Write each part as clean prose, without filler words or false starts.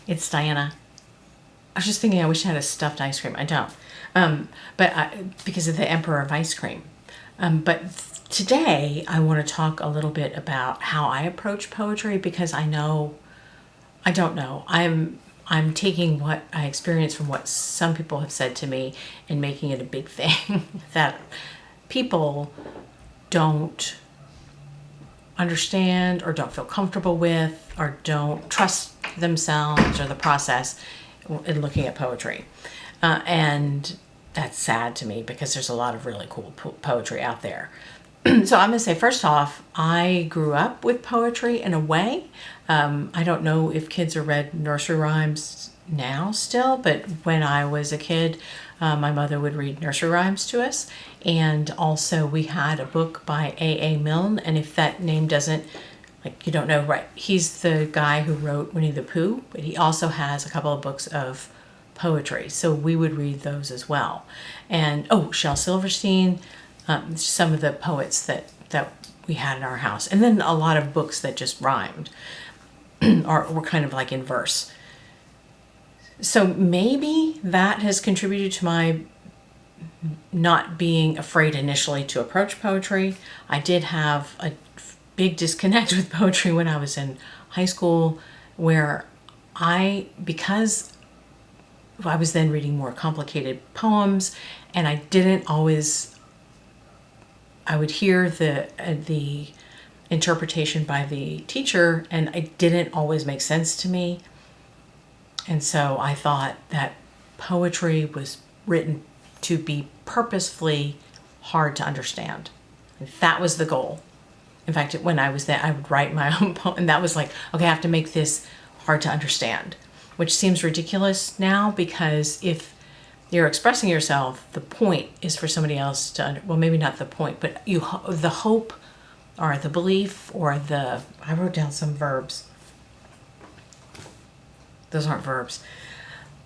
It's Diana. I was just thinking I wish I had a stuffed ice cream. I don't. Because of the Emperor of Ice Cream. But today I want to talk a little bit about how I approach poetry because I don't know. I'm taking what I experienced from what some people have said to me and making it a big thing that people don't understand or don't feel comfortable with or don't trust themselves or the process in looking at poetry. And that's sad to me because there's a lot of really cool poetry out there. So I'm going to say, first off, I grew up with poetry in a way. I don't know if kids are read nursery rhymes now still, but when I was a kid, my mother would read nursery rhymes to us. And also we had a book by A.A. Milne. And if that name doesn't, like, you don't know, right, he's the guy who wrote Winnie the Pooh, but he also has a couple of books of poetry. So we would read those as well. And, Shel Silverstein, some of the poets that we had in our house. And then a lot of books that just rhymed or were kind of like in verse. So maybe that has contributed to my not being afraid initially to approach poetry. I did have a big disconnect with poetry when I was in high school where because I was then reading more complicated poems and I would hear the interpretation by the teacher and it didn't always make sense to me. And so I thought that poetry was written to be purposefully hard to understand. And that was the goal. In fact, when I was there, I would write my own poem, and that was like, okay, I have to make this hard to understand, which seems ridiculous now because if you're expressing yourself, the point is for somebody else to, well, maybe not the point, but the hope or the belief or I wrote down some verbs. Those aren't verbs.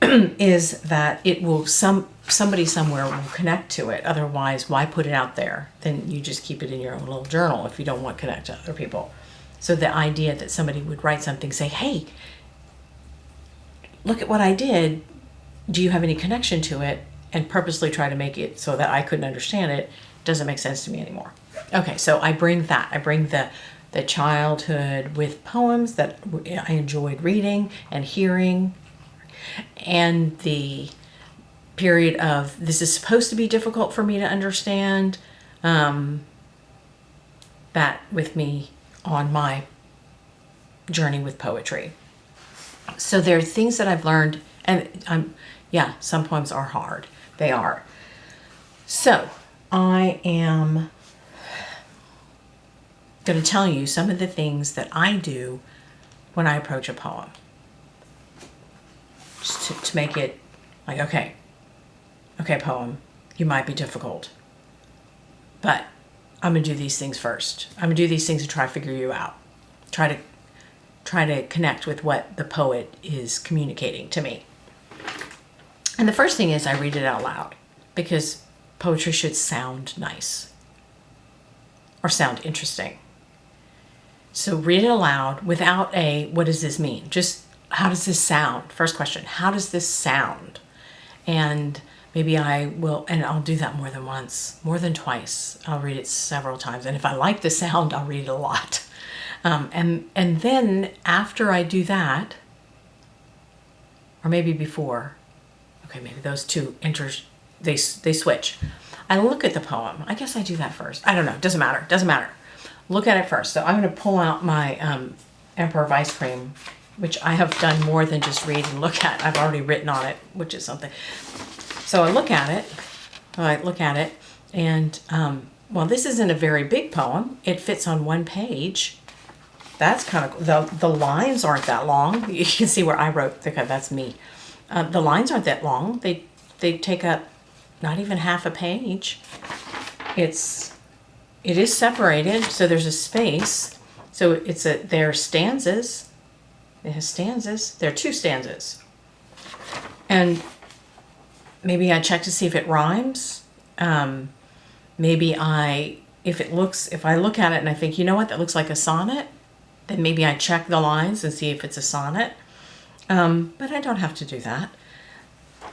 Is that it will somebody somewhere will connect to it. Otherwise, why put it out there? Then you just keep it in your own little journal if you don't want to connect to other people. So the idea that somebody would write something, say, hey, look at what I did. Do you have any connection to it? And purposely try to make it so that I couldn't understand it doesn't make sense to me anymore. Okay, so I bring the childhood with poems that I enjoyed reading and hearing, and the period of this is supposed to be difficult for me to understand, that with me on my journey with poetry. So there are things that I've learned, and some poems are hard. They are. So I am going to tell you some of the things that I do when I approach a poem. Just to make it like, okay, poem, you might be difficult, but I'm going to do these things first. I'm going to do these things to try to figure you out. Try to connect with what the poet is communicating to me. And the first thing is I read it out loud because poetry should sound nice or sound interesting. So read it aloud without what does this mean? Just how does this sound? First question, how does this sound? And maybe I'll do that more than once, more than twice. I'll read it several times. And if I like the sound, I'll read it a lot. And then after I do that, or maybe before, maybe those two they switch. I look at the poem. I guess I do that first. I don't know. Doesn't matter. Look at it first. So I'm going to pull out my Emperor of Ice Cream, which I have done more than just read and look at. I've already written on it, which is something. So I look at it, and this isn't a very big poem. It fits on one page. That's kind of, the lines aren't that long. You can see where I wrote, that's me. The lines aren't that long. They take up not even half a page. It is separated, so there's a space. So there are stanzas. It has stanzas. There are two stanzas. And maybe I check to see if it rhymes. If I look at it and I think, you know what, that looks like a sonnet, then maybe I check the lines and see if it's a sonnet. But I don't have to do that.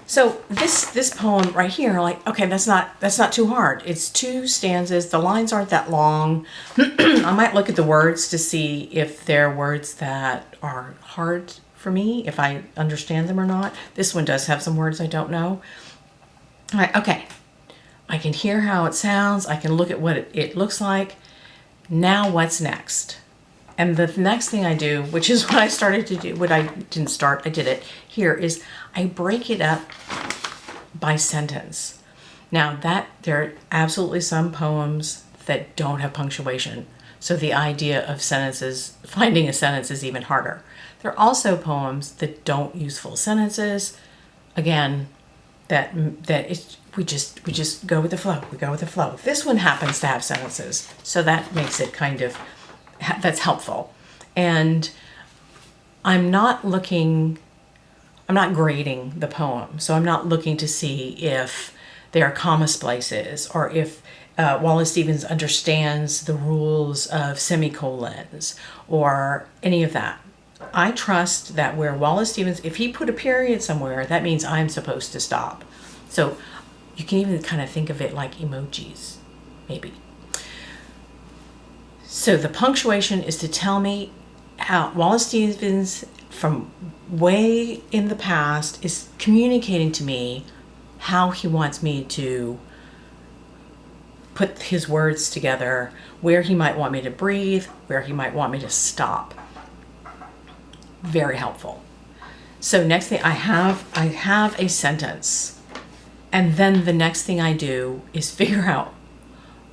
So this poem right here, like, okay, that's not too hard. It's 2 stanzas. The lines aren't that long. I might look at the words to see if they're words that are hard for me, if I understand them or not. This one does have some words I don't know. All right, okay. I can hear how it sounds. I can look at what it looks like. Now what's next? And the next thing I do, which is what I started to do, what I didn't start, I did it here, is I break it up by sentence. Now there are absolutely some poems that don't have punctuation. So the idea of sentences, finding a sentence is even harder. There are also poems that don't use full sentences. Again, we just go with the flow. We go with the flow. This one happens to have sentences, so that makes it kind of, that's helpful. And I'm not grading the poem, so I'm not looking to see if there are comma splices or if Wallace Stevens understands the rules of semicolons or any of that. I trust that where Wallace Stevens, if he put a period somewhere, that means I'm supposed to stop. So you can even kind of think of it like emojis, maybe. So the punctuation is to tell me how Wallace Stevens, from way in the past, is communicating to me how he wants me to put his words together, where he might want me to breathe, where he might want me to stop. Very helpful. So next thing I have a sentence, and then the next thing I do is figure out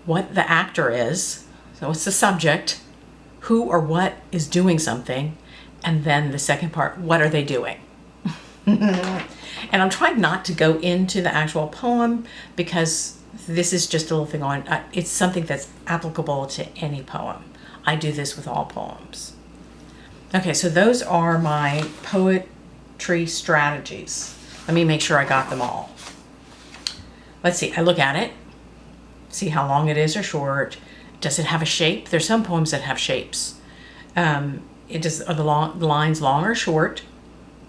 what the actor is. So what's the subject, who or what is doing something, and then the second part, what are they doing? And I'm trying not to go into the actual poem because this is just a little thing on, it's something that's applicable to any poem. I do this with all poems. Okay, so those are my poetry strategies. Let me make sure I got them all. Let's see, I look at it, see how long it is or short. Does it have a shape? There's some poems that have shapes. Are the lines long or short?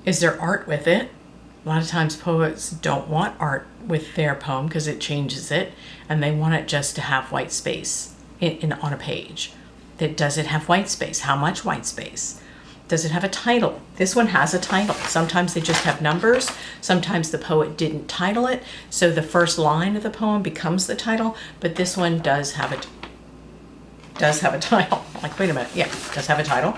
Is there art with it? A lot of times poets don't want art with their poem because it changes it, and they want it just to have white space on a page. Does it have white space? How much white space? Does it have a title? This one has a title. Sometimes they just have numbers. Sometimes the poet didn't title it, so the first line of the poem becomes the title, but this one does have a title. Like, wait a minute. Yeah, it does have a title.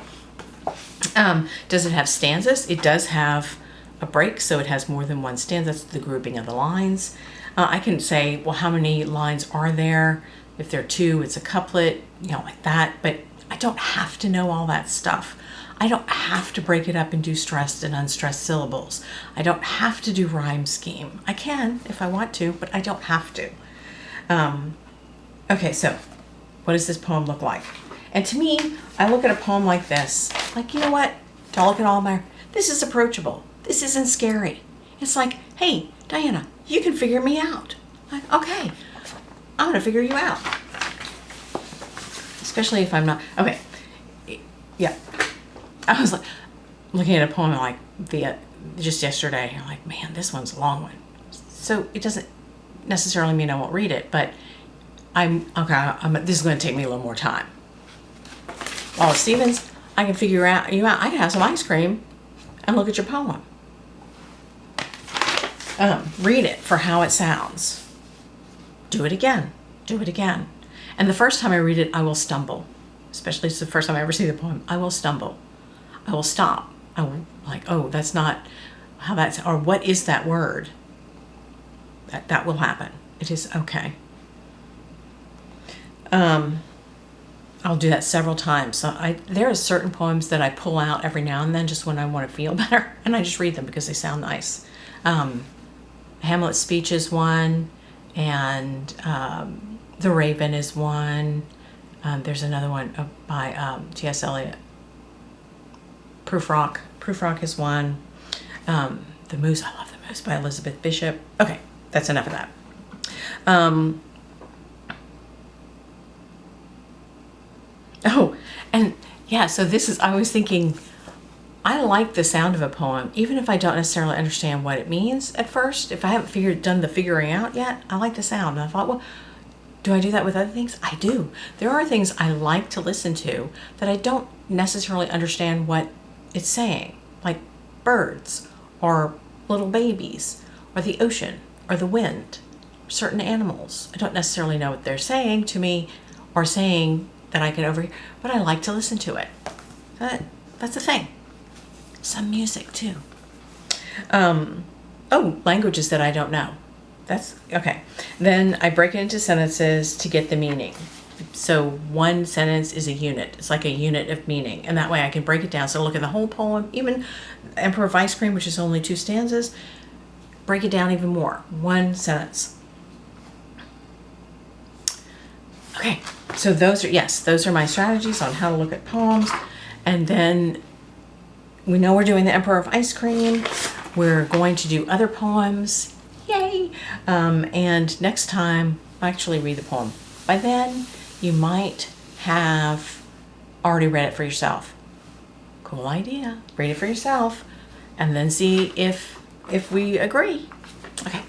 Does it have stanzas? It does have a break, so it has more than one stanza. That's the grouping of the lines. I can say, well, how many lines are there? If there are 2, it's a couplet, like that. But I don't have to know all that stuff. I don't have to break it up and do stressed and unstressed syllables. I don't have to do rhyme scheme. I can if I want to, but I don't have to. Okay, so what does this poem look like? And to me, I look at a poem like this, like, you know what? Don't look at all this is approachable. This isn't scary. It's like, hey, Diana, you can figure me out. Like, okay, I'm gonna figure you out. Especially if I'm not, okay, yeah. I was like, looking at a poem like just yesterday, I'm like, man, this one's a long one. So it doesn't necessarily mean I won't read it, but this is gonna take me a little more time. Wallace Stevens, I can figure you out. I can have some ice cream and look at your poem. Read it for how it sounds. Do it again. Do it again. And the first time I read it, I will stumble. Especially if it's the first time I ever see the poem. I will stumble. I will stop. I will oh, that's not how that's, or what is that word? That will happen. It is okay. I'll do that several times. So there are certain poems that I pull out every now and then just when I want to feel better, and I just read them because they sound nice. Hamlet's Speech is one, and The Raven is one. There's another one by T.S. Eliot. Proof Rock. Proof Rock is one. The Moose. I love The Moose by Elizabeth Bishop. Okay, that's enough of that. Oh, and yeah, so this is, I was thinking, I like the sound of a poem, even if I don't necessarily understand what it means at first. If I haven't done the figuring out yet, I like the sound. And I thought, well, do I do that with other things? I do. There are things I like to listen to that I don't necessarily understand what it's saying, like birds or little babies or the ocean or the wind, certain animals. I don't necessarily know what they're saying to me or saying that I can overhear, but I like to listen to it. That's the thing. Some music too. Languages that I don't know. That's okay. Then I break it into sentences to get the meaning. So one sentence is a unit. It's like a unit of meaning. And that way I can break it down. So look at the whole poem, even Emperor of Ice Cream, which is only 2 stanzas, break it down even more. One sentence. Okay, so those are my strategies on how to look at poems. And then we know we're doing the Emperor of Ice Cream. We're going to do other poems. Yay! And next time, I'll actually read the poem. By then, you might have already read it for yourself. Cool idea. Read it for yourself and then see if we agree. Okay.